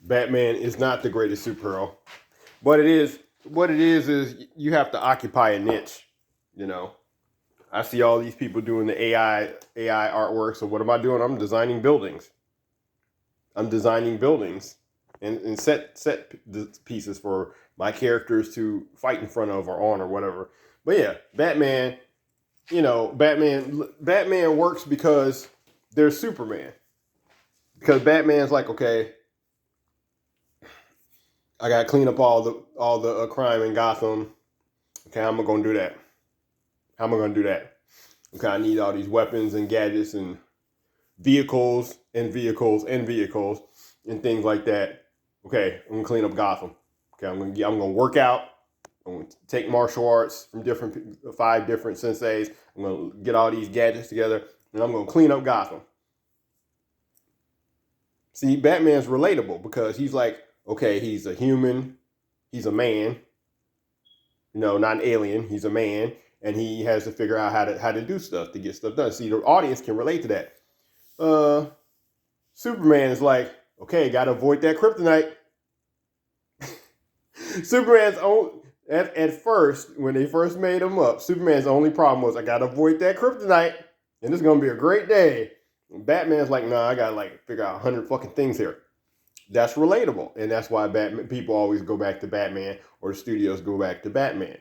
Batman is not the greatest superhero. But it is what it is you have to occupy a niche. You know, I see all these people doing the AI artwork. So what am I doing? I'm designing buildings. I'm designing buildings and set pieces for my characters to fight in front of or on or whatever. But yeah, Batman. You know, Batman works because there's Superman. Because Batman's like, okay, I gotta clean up all the crime in Gotham. Okay, how am I gonna do that? How am I gonna do that? Okay, I need all these weapons and gadgets and vehicles and vehicles and vehicles and things like that. Okay, I'm gonna clean up Gotham. Okay, I'm gonna work out. I'm gonna take martial arts from 5 different senseis. I'm gonna get all these gadgets together and I'm gonna clean up Gotham. See, Batman's relatable because he's like, okay, he's a human, he's a man, not an alien, he's a man, and he has to figure out how to do stuff to get stuff done. See, the audience can relate to that. Superman is like, okay, gotta avoid that kryptonite. Superman's own at first, when they first made him up, Superman's only problem was I gotta avoid that kryptonite, and it's gonna be a great day. And Batman's like, nah, I gotta figure out 100 fucking things here. That's relatable, and that's why people always go back to Batman, or the studios go back to Batman,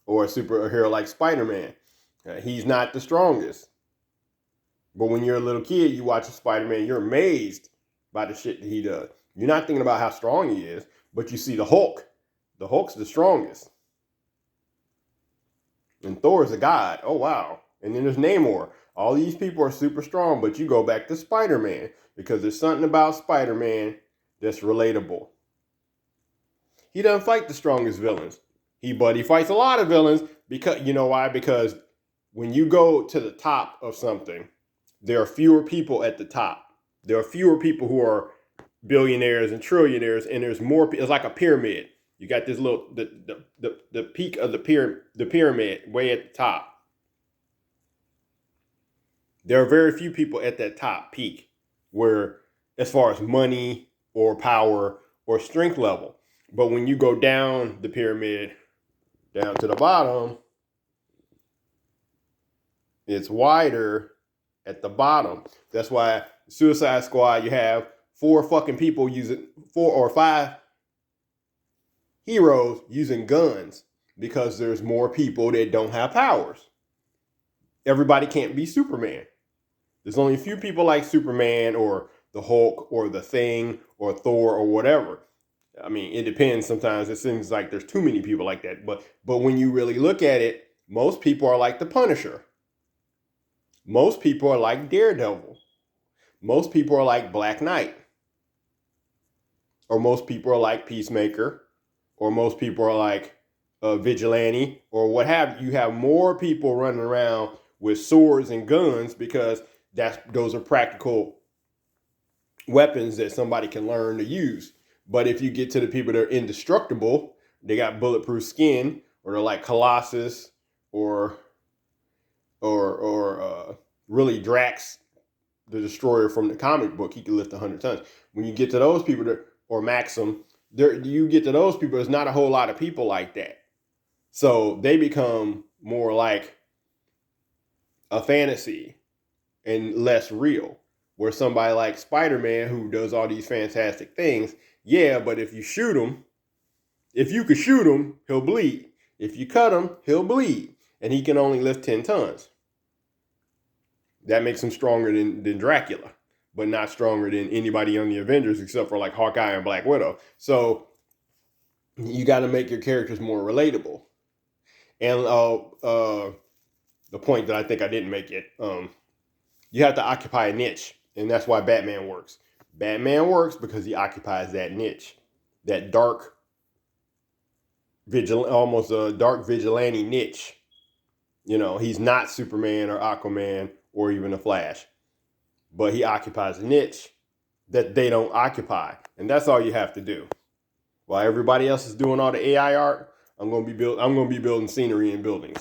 or a superhero like Spider-Man. He's not the strongest, but when you're a little kid, you watch a Spider-Man, you're amazed by the shit that he does. You're not thinking about how strong he is, but you see the Hulk. The Hulk's the strongest, and Thor's a god. Oh wow! And then there's Namor. All these people are super strong, but you go back to Spider-Man because there's something about Spider-Man that's relatable. He doesn't fight the strongest villains. But he fights a lot of villains because, you know why? Because when you go to the top of something, there are fewer people at the top. There are fewer people who are billionaires and trillionaires, and there's more. It's like a pyramid. You got this little the peak of the pyramid way at the top. There are very few people at that top peak where, as far as money or power or strength level. But when you go down the pyramid, down to the bottom, it's wider at the bottom. That's why Suicide Squad, you have 4 or 5 heroes using guns because there's more people that don't have powers. Everybody can't be Superman. There's only a few people like Superman or the Hulk or the Thing or Thor or whatever. I mean, it depends. Sometimes it seems like there's too many people like that. But when you really look at it, most people are like the Punisher. Most people are like Daredevil. Most people are like Black Knight. Or most people are like Peacemaker. Or most people are like Vigilante or what have you. You have more people running around with swords and guns because those are practical weapons that somebody can learn to use. But if you get to the people that are indestructible, they got bulletproof skin, or they're like Colossus, or really Drax, the Destroyer from the comic book. He can lift 100 tons. When you get to those people, or Maxim, you get to those people. There's not a whole lot of people like that, so they become more like a fantasy and less real. Where somebody like Spider-Man, who does all these fantastic things, yeah, but if you shoot him, if you could shoot him, he'll bleed. If you cut him, he'll bleed. And he can only lift 10 tons. That makes him stronger than Dracula, but not stronger than anybody on the Avengers except for like Hawkeye and Black Widow. So you got to make your characters more relatable. And the point that I think I didn't make yet, you have to occupy a niche. And that's why Batman works. Batman works because he occupies that niche, that dark, almost a dark vigilante niche. He's not Superman or Aquaman or even the Flash, but he occupies a niche that they don't occupy, and that's all you have to do. While everybody else is doing all the AI art, I'm gonna be building scenery and buildings.